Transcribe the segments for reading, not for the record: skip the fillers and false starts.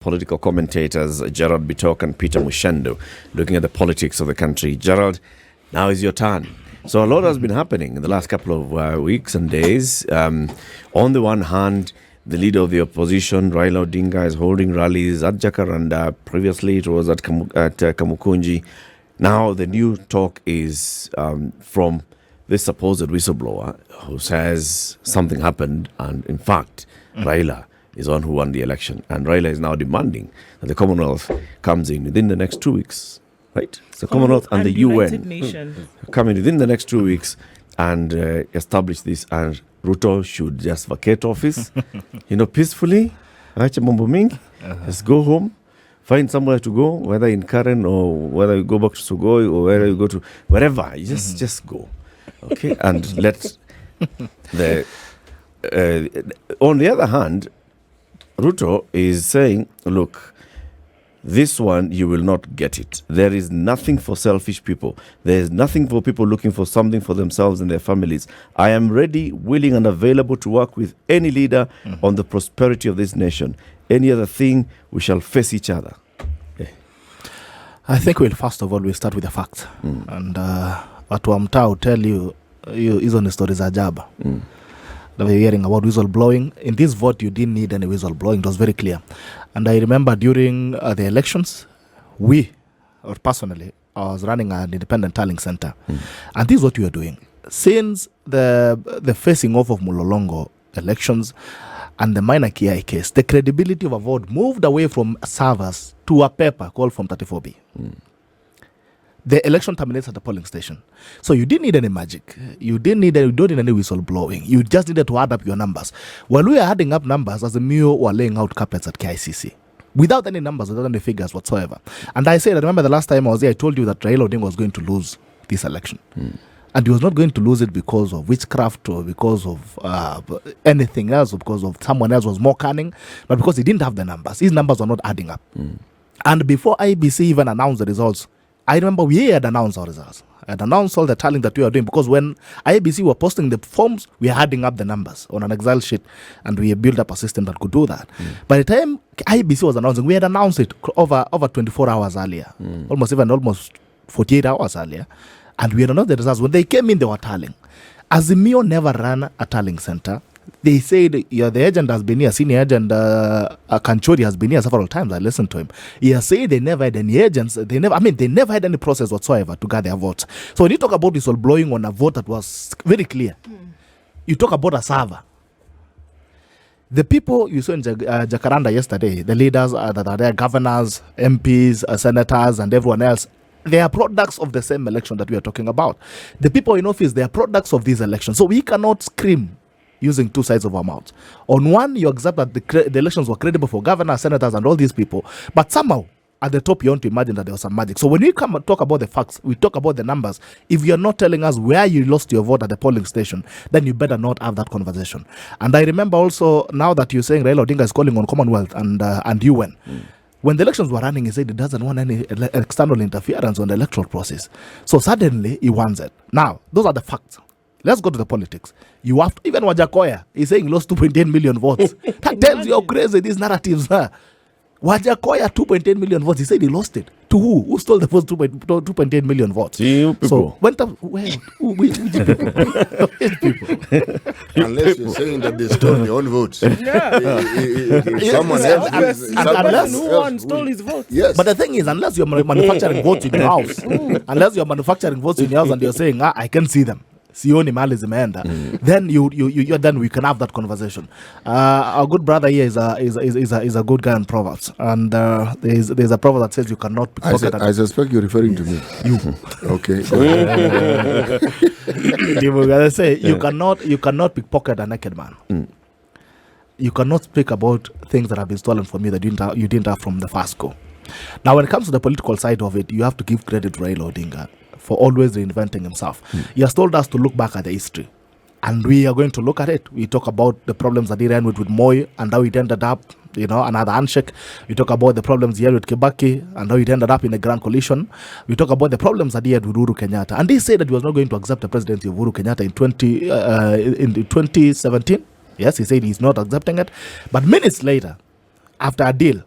political commentators Gerald, Bitok and Peter Mushendo, looking at the politics of the country. Gerald, now is your turn. So a lot has been happening in the last couple of weeks and days. On the one hand, the leader of the opposition, Raila Odinga, is holding rallies at Jacaranda. Previously, it was at Kamukunji. Now, the new talk is from this supposed whistleblower who says something happened, and in fact, Raila is one who won the election. And Raila is now demanding that the Commonwealth comes in within the next 2 weeks. Right? So Commonwealth and the UN come in within the next 2 weeks and establish this. And Ruto should just vacate office, peacefully. Just go home, find somewhere to go, whether in Karen or whether you go back to Sugoi or whether you go to wherever. You just go. Okay? And let the... on the other hand, Ruto is saying, look, this one, you will not get it. There is nothing for selfish people. There is nothing for people looking for something for themselves and their families. I am ready, willing, and available to work with any leader on the prosperity of this nation. Any other thing, we shall face each other. Okay. I think first of all, we'll start with the facts. And what Wamta will tell you is on the stories of Jab. That we're hearing about whistleblowing. In this vote, you didn't need any whistleblowing. It was very clear. And I remember during the elections, personally, I was running an independent tallying center. And this is what we were doing. Since the facing off of Mulolongo elections and the minor KI case, the credibility of a vote moved away from servers to a paper called Form 34B. The election terminates at the polling station. So you didn't need any magic. You don't need any whistleblowing. You just needed to add up your numbers. While we are adding up numbers, as the MIO were laying out carpets at KICC, without any numbers, without any figures whatsoever. And I remember the last time I was there, I told you that Raila Odinga was going to lose this election. And he was not going to lose it because of witchcraft or because of anything else, or because of someone else was more cunning, but because he didn't have the numbers. His numbers were not adding up. And before IBC even announced the results, I remember we had announced our results. I had announced all the tallying that we were doing, because when IBC were posting the forms, we were adding up the numbers on an Excel sheet, and we built up a system that could do that. By the time IBC was announcing, we had announced it over 24 hours earlier, almost 48 hours earlier, and we had announced the results. When they came in, they were tallying. Azimio never ran a tallying center. They said, the agent has been here, senior agent Kanchori has been here several times. I listened to him. He has said they never had any agents. They never had any process whatsoever to gather votes. So when you talk about whistleblowing on a vote that was very clear, you talk about a server. The people you saw in Jacaranda yesterday, the leaders that are there, governors, MPs, senators, and everyone else, they are products of the same election that we are talking about. The people in office, they are products of these elections. So we cannot scream using two sides of our mouths. On one, you accept that the elections were credible for governors, senators, and all these people. But somehow, at the top, you want to imagine that there was some magic. So when we come and talk about the facts, we talk about the numbers. If you're not telling us where you lost your vote at the polling station, then you better not have that conversation. And I remember also, now that you're saying Raila Odinga is calling on Commonwealth and UN, when the elections were running, he said he doesn't want any external interference on the electoral process. So suddenly, he wants it. Now, those are the facts. Let's go to the politics. You have to, even Wajakoya is saying he lost 2.8 million votes. That tells you how crazy these narratives are. Wajakoya, 2.8 million votes. He said he lost it. To who? Who stole the first 2.8 million votes? You people. So, which people? Unless you're saying that they stole their own votes. Someone else stole his votes. Yes. But the thing is, unless you're manufacturing votes in your house, and you're saying, I can see them. Sioni mali zimeenda, then we can have that conversation. Our good brother here is a good guy in Proverbs, and there's a proverb that says you cannot pickpocket. I suspect you're referring to me. You okay? You say you cannot pickpocket a naked man. You cannot speak about things that have been stolen from you that you didn't have from the first go. Now, when it comes to the political side of it, you have to give credit to Raila Odinga for always reinventing himself. He has told us to look back at the history, and we are going to look at it. We talk about the problems that he ran with Moi and how it ended up, another handshake. We talk about the problems he had with Kibaki and how it ended up in a grand coalition. We talk about the problems that he had with Uhuru Kenyatta. And he said that he was not going to accept the presidency of Uhuru Kenyatta in 2017. Yes, he said he's not accepting it. But minutes later, after a deal,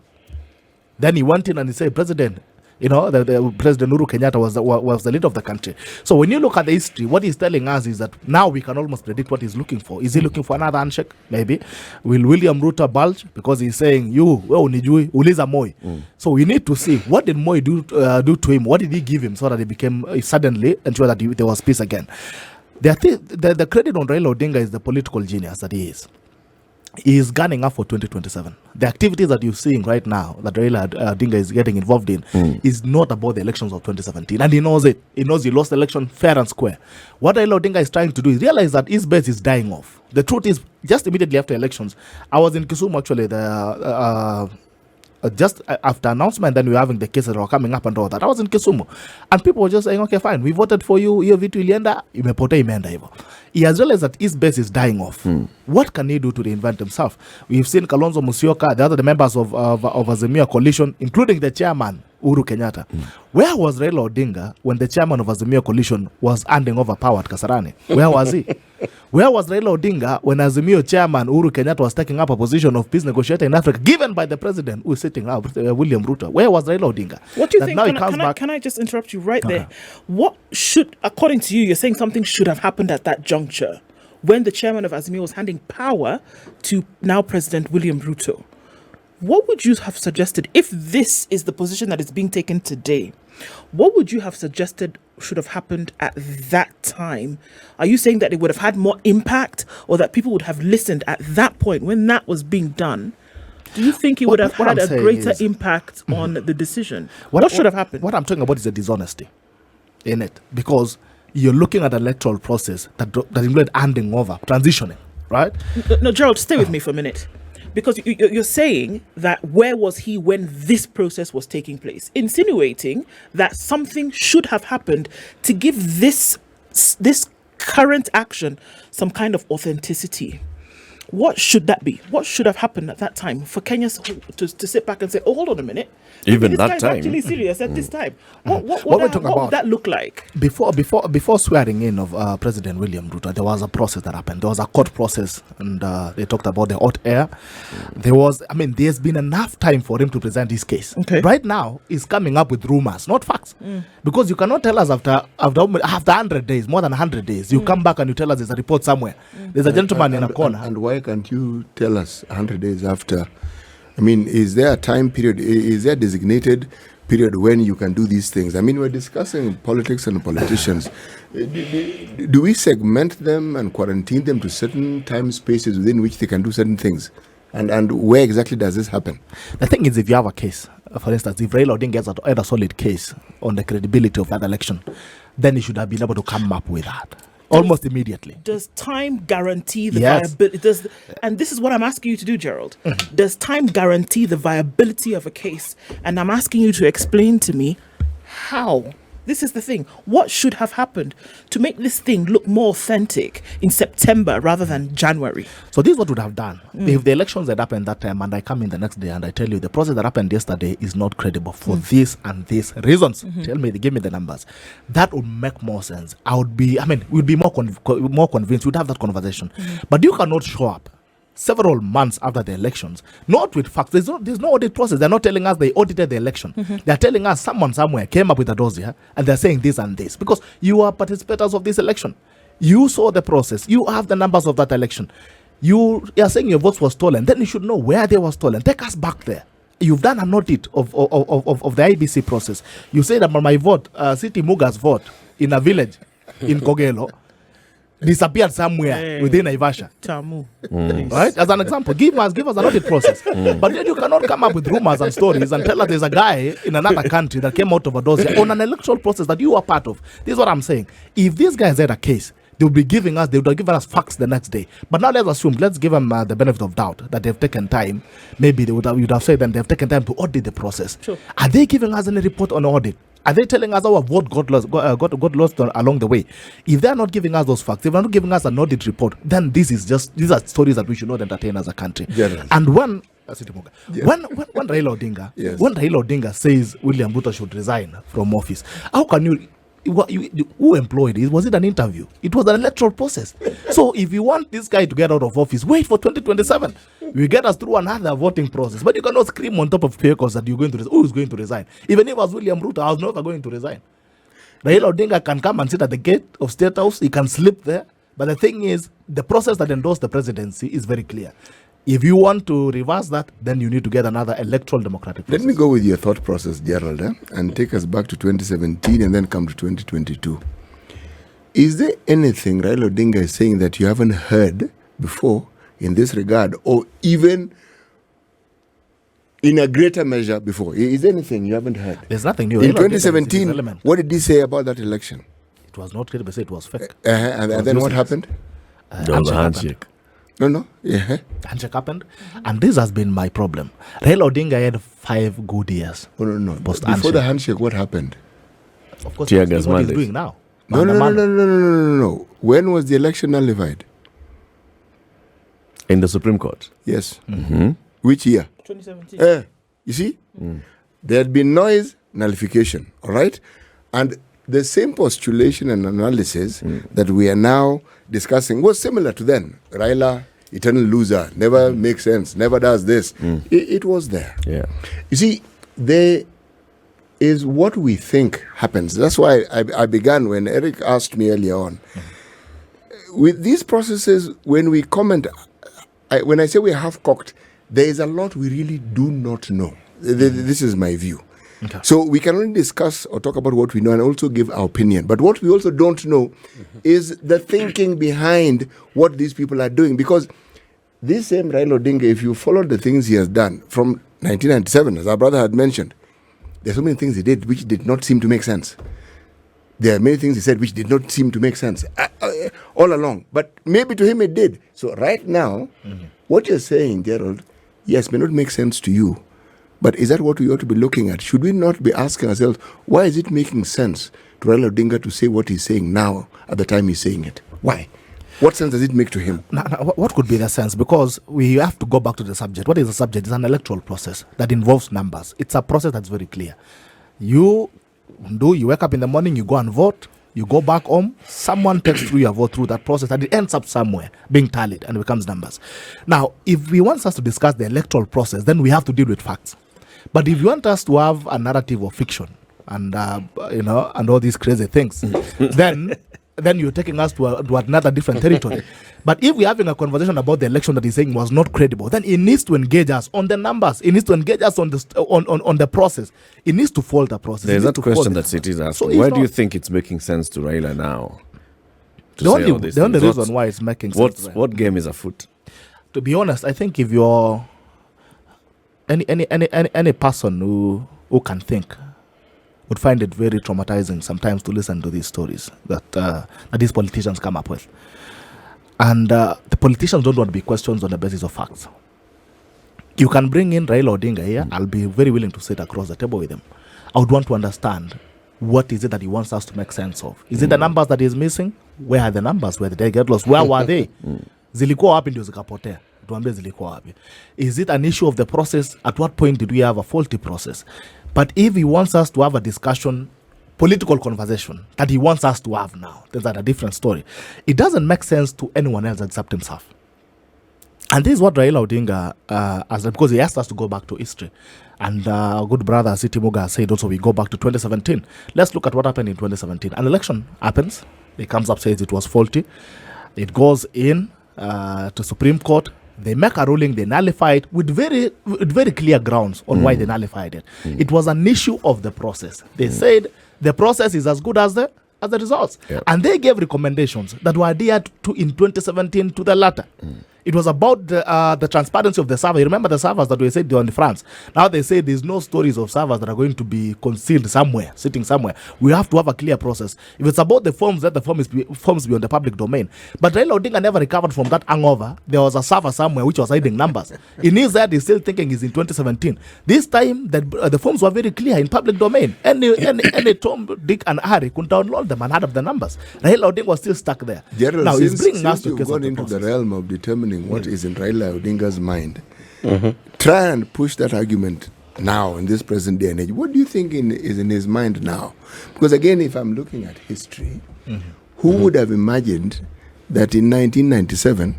Then he went in and he said, President, the President Uhuru Kenyatta was the leader of the country. So when you look at the history, what he's telling us is that now we can almost predict what he's looking for. Is he looking for another handshake? Maybe. Will William Ruto bulge? Because he's saying, unijui, uliza Moi. So we need to see, what did Moi do to him? What did he give him so that he became, suddenly ensure that there was peace again? The credit on Raila Odinga is the political genius that he is. He is gunning up for 2027. The activities that you're seeing right now that Raila Odinga is getting involved in is not about the elections of 2017. And he knows it. He knows he lost the election fair and square. What Raila Odinga is trying to do is realize that his base is dying off. The truth is, just immediately after elections, I was in Kisumu actually, just after announcement, then we were having the cases that were coming up and all that. I was in Kisumu, and people were just saying, okay, fine, we voted for you, hiyo vitu ilienda, imepotea imeenda hivyo. He has realized that his base is dying off. What can he do to reinvent himself? We've seen Kalonzo Musyoka, the other members of Azimio coalition, including the chairman, Uhuru Kenyatta. Where was Raila Odinga when the chairman of Azimio coalition was handing over power at Kasarani? Where was he? Where was Raila Odinga when Azimio chairman Uhuru Kenyatta was taking up a position of peace negotiator in Africa, given by the president who is sitting up, William Ruto? Where was Raila Odinga? What do you think? Can I just interrupt you right there? What should, according to you, you're saying something should have happened at that juncture when the chairman of Azimio was handing power to now President William Ruto? What would you have suggested if this is the position that is being taken today? What would you have suggested should have happened at that time? Are you saying that it would have had more impact, or that people would have listened at that point when that was being done? Do you think it would have had a greater impact on the decision? What should have happened? What I'm talking about is a dishonesty in it, because you're looking at an electoral process that included handing over, transitioning, right? No, Gerald, stay with me for a minute. Because you're saying that where was he when this process was taking place? Insinuating that something should have happened to give this current action some kind of authenticity. What should that be? What should have happened at that time for Kenyans to sit back and say, oh, hold on a minute. Even this that guy's time. Actually serious at this time. What would that look like? Before swearing in of President William Ruto, there was a process that happened. There was a court process, and they talked about the hot air. There's been enough time for him to present his case. Okay. Right now, he's coming up with rumors, not facts. Because you cannot tell us after 100 days, more than 100 days, you come back and you tell us there's a report somewhere. There's a gentleman in a corner. And why can't you tell us 100 days after? Is there a time period? Is there a designated period when you can do these things? We're discussing politics and politicians. Do we segment them and quarantine them to certain time spaces within which they can do certain things? And where exactly does this happen? The thing is, if you have a case, for instance, if Raila Odinga gets a solid case on the credibility of that election, then he should have been able to come up with that. Almost immediately. Does time guarantee the viability? And this is what I'm asking you to do, Gerald. Does time guarantee the viability of a case? And I'm asking you to explain to me how. This is the thing. What should have happened to make this thing look more authentic in September rather than January? So this is what would have done. If the elections had happened that time and I come in the next day and I tell you the process that happened yesterday is not credible for this and these reasons. Give me the numbers. That would make more sense. We'd be more convinced. We'd have that conversation. But you cannot show up several months after the elections, not with facts. There's no audit process. They're not telling us they audited the election. They're telling us someone somewhere came up with a dossier and they're saying this and this, because you are participators of this election. You saw the process. You have the numbers of that election. You are saying your votes were stolen. Then you should know where they were stolen. Take us back there. You've done an audit of the IBC process. You say that my vote, City Muga's vote in a village in Kogelo disappeared somewhere within Naivasha. Right? As an example, give us an audit process. But then you cannot come up with rumors and stories and tell us there's a guy in another country that came out of a dossier on an electoral process that you are part of. This is what I'm saying. If these guys had a case, they would have given us facts the next day. But now let's give them the benefit of doubt that they've taken time. Maybe you'd have said then they've taken time to audit the process. Sure. Are they giving us any report on audit? Are they telling us our vote got lost along the way? If they're not giving us those facts, if they're not giving us an audit report, then these are stories that we should not entertain as a country. Yes. And when Raila Odinga says William Ruto should resign from office, how can you Who employed it? Was it an interview? It was an electoral process. So if you want this guy to get out of office, wait for 2027. We get us through another voting process. But you cannot scream on top of vehicles that you're going to resign. Who is going to resign? Even if it was William Ruto, I was never going to resign. Raila Odinga can come and sit at the gate of State House. He can sleep there. But the thing is, the process that endorsed the presidency is very clear. If you want to reverse that, then you need to get another electoral democratic process. Let me go with your thought process, Gerald, and take us back to 2017 and then come to 2022. Is there anything Raila Odinga is saying that you haven't heard before in this regard, or even in a greater measure before? Is there anything you haven't heard? There's nothing new. In 2017, what did he say about that election? It was not credible. It was fake. And then what happened? The handshake. No. Yeah. Handshake happened. And this has been my problem. Raila Odinga had 5 good years. No. Before the handshake, what happened? Of course, Tear that's gas what he's mandates. doing now. No. When was the election nullified? In the Supreme Court. Yes. Which year? 2017. You see? There had been noise, nullification. All right? And the same postulation and analysis that we are now discussing was similar to then. Raila, eternal loser, never makes sense, never does this. It was there. Yeah. You see, there is what we think happens. That's why I began when Eric asked me earlier on. With these processes, when we comment, when I say we're half-cocked, there is a lot we really do not know. This is my view. Okay. So we can only discuss or talk about what we know and also give our opinion. But what we also don't know is the thinking behind what these people are doing. Because this same Raila Odinga, if you follow the things he has done from 1997, as our brother had mentioned, there are so many things he did which did not seem to make sense. There are many things he said which did not seem to make sense all along. But maybe to him it did. So right now, what you're saying, Gerald, yes, may not make sense to you. But is that what we ought to be looking at? Should we not be asking ourselves, why is it making sense to Raila Odinga to say what he's saying now at the time he's saying it? Why? What sense does it make to him? Now, what could be the sense? Because we have to go back to the subject. What is the subject? It's an electoral process that involves numbers. It's a process that's very clear. You wake up in the morning, you go and vote, you go back home, someone takes through your vote through that process, and it ends up somewhere being tallied and becomes numbers. Now, if we want us to discuss the electoral process, then we have to deal with facts. But if you want us to have a narrative of fiction and and all these crazy things, then you're taking us to another different territory. But if we're having a conversation about the election that he's saying was not credible, then he needs to engage us on the numbers. He needs to engage us on the process. He needs to follow the process. There's that question that City is asking. So why do you think it's making sense to Raila now? The only reason why it's making sense. What game is afoot? To be honest, I think if you're any person who can think would find it very traumatizing sometimes to listen to these stories that these politicians come up with. And the politicians don't want to be questioned on the basis of facts. You can bring in Raila Odinga here. I'll be very willing to sit across the table with him. I would want to understand what is it that he wants us to make sense of. Is it the numbers that he's missing? Where are the numbers? Where did they get lost? Where were they? Zilikuwa wapi ndio zikapotea? Tuambie zilikuwa wapi? Is it an issue of the process? At what point did we have a faulty process? But if he wants us to have a discussion, political conversation that he wants us to have now, that's a different story. It doesn't make sense to anyone else except himself. And this is what Raila Odinga, because he asked us to go back to history. And our good brother Siti Muga said also we go back to 2017. Let's look at what happened in 2017. An election happens. He comes up, says it was faulty. It goes in to Supreme Court. They make a ruling, they nullify it with very clear grounds on why they nullified it. It was an issue of the process. They said the process is as good as the results. Yep. And they gave recommendations that were adhered to in 2017 to the latter. It was about the transparency of the server. You remember the servers that we said they were in France. Now they say there's no stories of servers that are going to be concealed somewhere, sitting somewhere. We have to have a clear process. If it's about the forms, that the forms be on the public domain. But Raila Odinga never recovered from that hangover. There was a server somewhere which was hiding numbers. In his head, he's still thinking he's in 2017. This time, the forms were very clear in public domain. Any Tom, Dick, and Harry could download them and add up the numbers. Raila Odinga was still stuck there. Gerald, now he's bringing us since to you've case gone of the into process. the realm of determining what is in Raila Odinga's mind, try and push that argument now in this present day and age, what do you think is in his mind now? Because again, if I'm looking at history, who would have imagined that in 1997,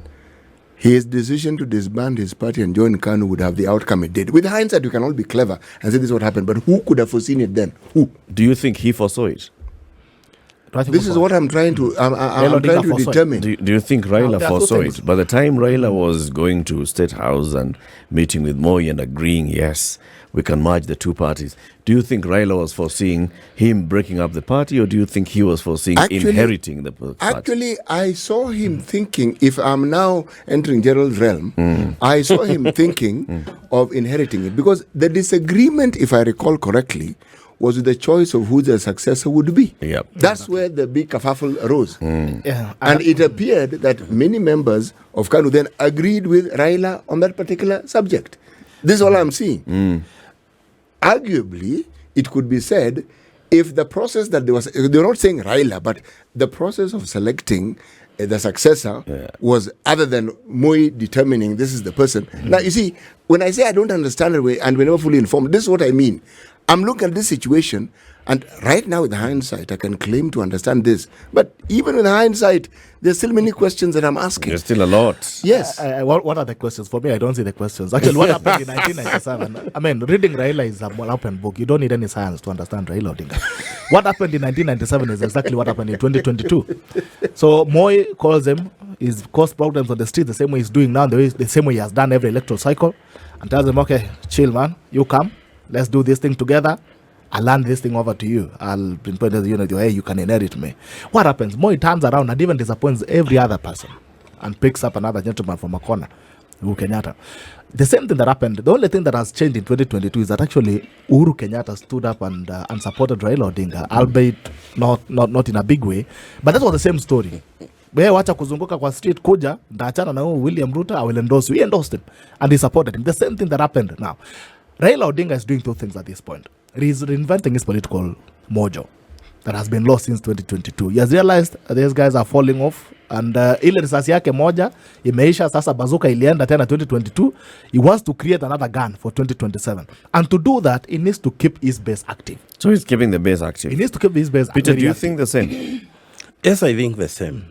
his decision to disband his party and join KANU would have the outcome it did? With hindsight, you can all be clever and say this is what happened, but who could have foreseen it then? Who? Do you think he foresaw it? This is what I'm trying to determine. Do you think Raila foresaw it? By the time Raila was going to State House and meeting with Moi and agreeing, yes, we can merge the two parties, do you think Raila was foreseeing him breaking up the party, or do you think he was foreseeing inheriting the party? Actually, I saw him thinking, if I'm now entering Gerald's realm, I saw him thinking of inheriting it. Because the disagreement, if I recall correctly, was with the choice of who the successor would be. Yep. That's where the big kerfuffle arose. Yeah, and it appeared that many members of KANU then agreed with Raila on that particular subject. This is all I'm seeing. Arguably, it could be said, if the process that they're not saying Raila, but the process of selecting the successor was other than Moi determining this is the person. Now, you see, when I say I don't understand it and we're never fully informed, this is what I mean. I'm looking at this situation, and right now with hindsight, I can claim to understand this. But even with hindsight, there's still many questions that I'm asking. There's still a lot. Yes. What are the questions? For me, I don't see the questions. Actually, what happened in 1997? I mean, reading Raila is a well-open book. You don't need any science to understand Raila Odinga. What happened in 1997 is exactly what happened in 2022. So Moi calls him, he's caused problems on the street the same way he's doing now, the same way he has done every electoral cycle, and tells him, okay, chill, man, you come. Let's do this thing together. I'll hand this thing over to you. I'll pinpoint hey, you can inherit me. What happens? Moi turns around and even disappoints every other person and picks up another gentleman from a corner, Uhuru Kenyatta. The same thing that happened, the only thing that has changed in 2022 is that actually Uhuru Kenyatta stood up and supported Raila Odinga, albeit not in a big way. But that was the same story. Wewe wacha kuzunguka kwa street, kuja ndaachana na William Ruto, I will endorse you. He endorsed him and he supported him. The same thing that happened now. Raila Odinga is doing two things at this point. He's reinventing his political mojo that has been lost since 2022. He has realized these guys are falling off, and ile risasi yake moja imeisha, sasa bazuka ilienda tena 2022. He wants to create another gun for 2027. And to do that, he needs to keep his base active. So he's keeping the base active. He needs to keep his base active. Peter, do you think the same? Yes, I think the same.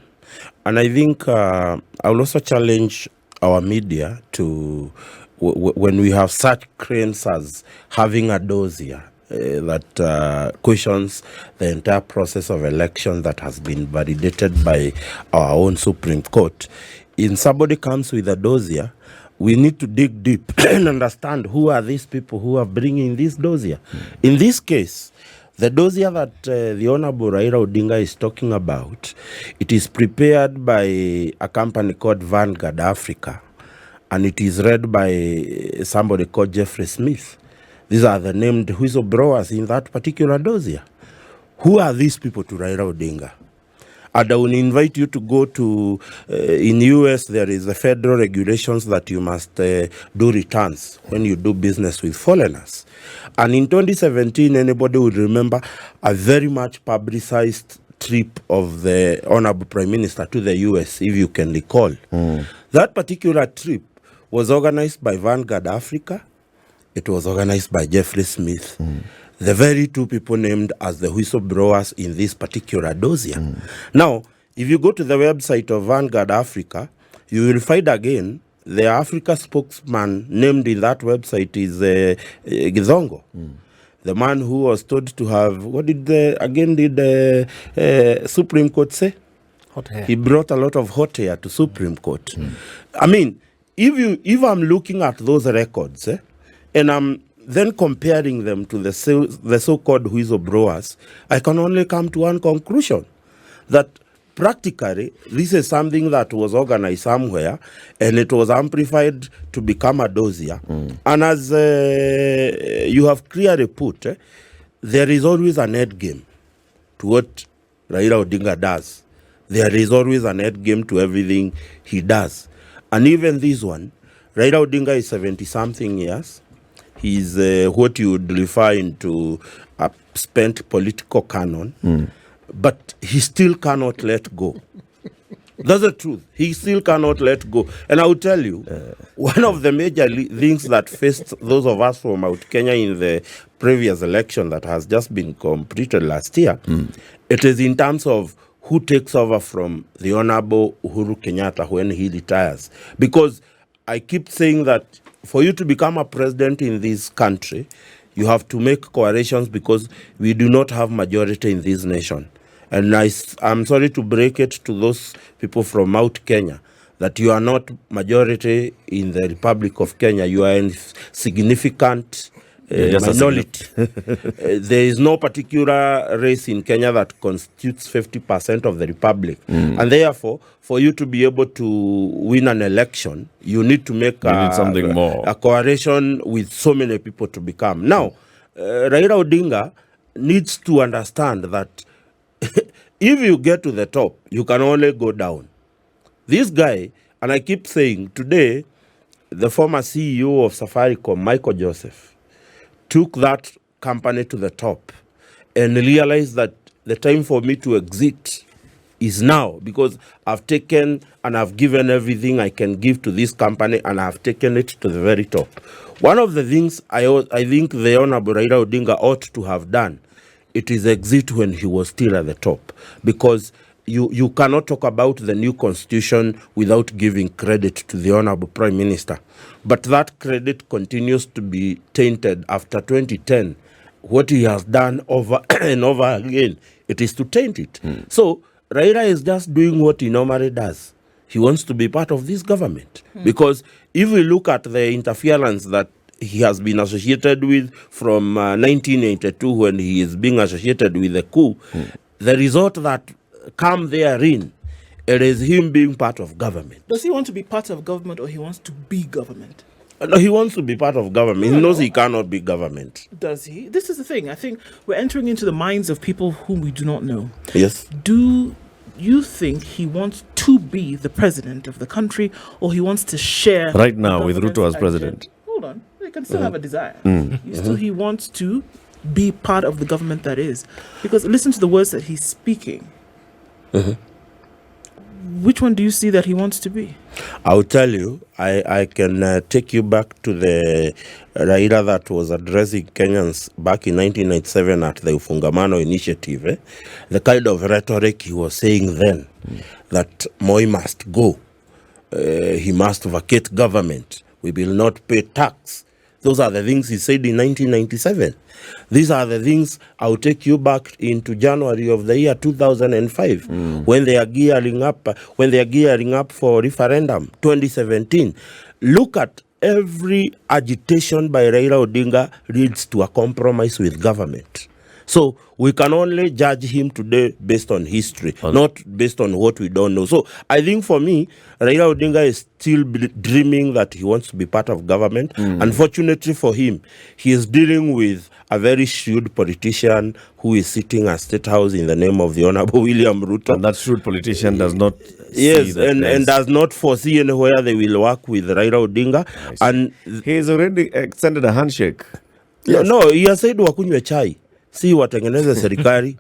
And I think I will also challenge our media to, when we have such claims as having a dossier that questions the entire process of election that has been validated by our own Supreme Court, if somebody comes with a dossier, we need to dig deep and understand who are these people who are bringing this dossier. In this case, the dossier that the Honorable Raila Odinga is talking about, it is prepared by a company called Vanguard Africa, and it is read by somebody called Jeffrey Smith. These are the named whistleblowers in that particular dossier. Who are these people to Raila Odinga? And I will invite you to go to, in US, there is the federal regulations that you must do returns when you do business with foreigners. And in 2017, anybody would remember a very much publicized trip of the Honorable Prime Minister to the US, if you can recall. That particular trip was organized by Vanguard Africa. It was organized by Jeffrey Smith. The very two people named as the whistleblowers in this particular dossier. Now, if you go to the website of Vanguard Africa, you will find again the Africa spokesman named in that website is Gizongo. The man who was told to have, what did the Supreme Court say? Hot hair. He brought a lot of hot air to Supreme Court. I mean, if I'm looking at those records, and I'm then comparing them to the so-called whistleblowers, I can only come to one conclusion, that practically this is something that was organized somewhere and it was amplified to become a dossier. And as you have clearly put, there is always an end game to what Raila Odinga does. There is always an end game to everything he does. And even this one, Raila Odinga is 70-something years. He's what you would refer into a spent political canon, but he still cannot let go. That's the truth. He still cannot let go. And I will tell you, one of the major things that faced those of us from out Kenya in the previous election that has just been completed last year, it is in terms of who takes over from the Honorable Uhuru Kenyatta when he retires. Because I keep saying that for you to become a president in this country, you have to make coalitions because we do not have majority in this nation. And I'm sorry to break it to those people from Mount Kenya that you are not majority in the Republic of Kenya. You are in significant minority. There is no particular race in Kenya that constitutes 50% of the Republic. And therefore, for you to be able to win an election, you need to make something more. A coalition with so many people to become. Now, Raila Odinga needs to understand that if you get to the top, you can only go down. This guy, and I keep saying, today, the former CEO of Safaricom, Michael Joseph, took that company to the top and realized that the time for me to exit is now, because I've taken and I've given everything I can give to this company and I've taken it to the very top. One of the things I think the Honorable Raila Odinga ought to have done, it is exit when he was still at the top, because you cannot talk about the new constitution without giving credit to the Honorable Prime Minister. But that credit continues to be tainted after 2010. What he has done over and over again, it is to taint it. So Raila is just doing what he normally does. He wants to be part of this government. Because if we look at the interference that he has been associated with from 1982 when he is being associated with the coup, the result that come therein, it is him being part of government. Does he want to be part of government or he wants to be government? No, he wants to be part of government. He knows he cannot be government. Does he? This is the thing. I think we're entering into the minds of people whom we do not know. Yes. Do you think he wants to be the president of the country, or he wants to share Right now, with government's Ruto as agenda? president. Hold on. He can still have a desire. He wants to be part of the government that is. Because listen to the words that he's speaking. Which one do you see that he wants to be? I'll tell you, I can take you back to the Raila that was addressing Kenyans back in 1997 at the Ufungamano initiative. The kind of rhetoric he was saying then, that Moi must go, he must vacate government, we will not pay tax. Those are the things he said in 1997. These are the things I'll take you back into January of the year 2005, when they are gearing up for referendum 2017. Look at every agitation by Raila Odinga leads to a compromise with government. So we can only judge him today based on history, not based on what we don't know. So I think for me, Raila Odinga is still dreaming that he wants to be part of government. Unfortunately for him, he is dealing with a very shrewd politician who is sitting at State House in the name of the Honorable William Ruto. And that shrewd politician does not Yes, and does not foresee anywhere they will work with Raila Odinga. And he has already extended a handshake. no, he has said wakunywe chai. Si watengeneze serikali.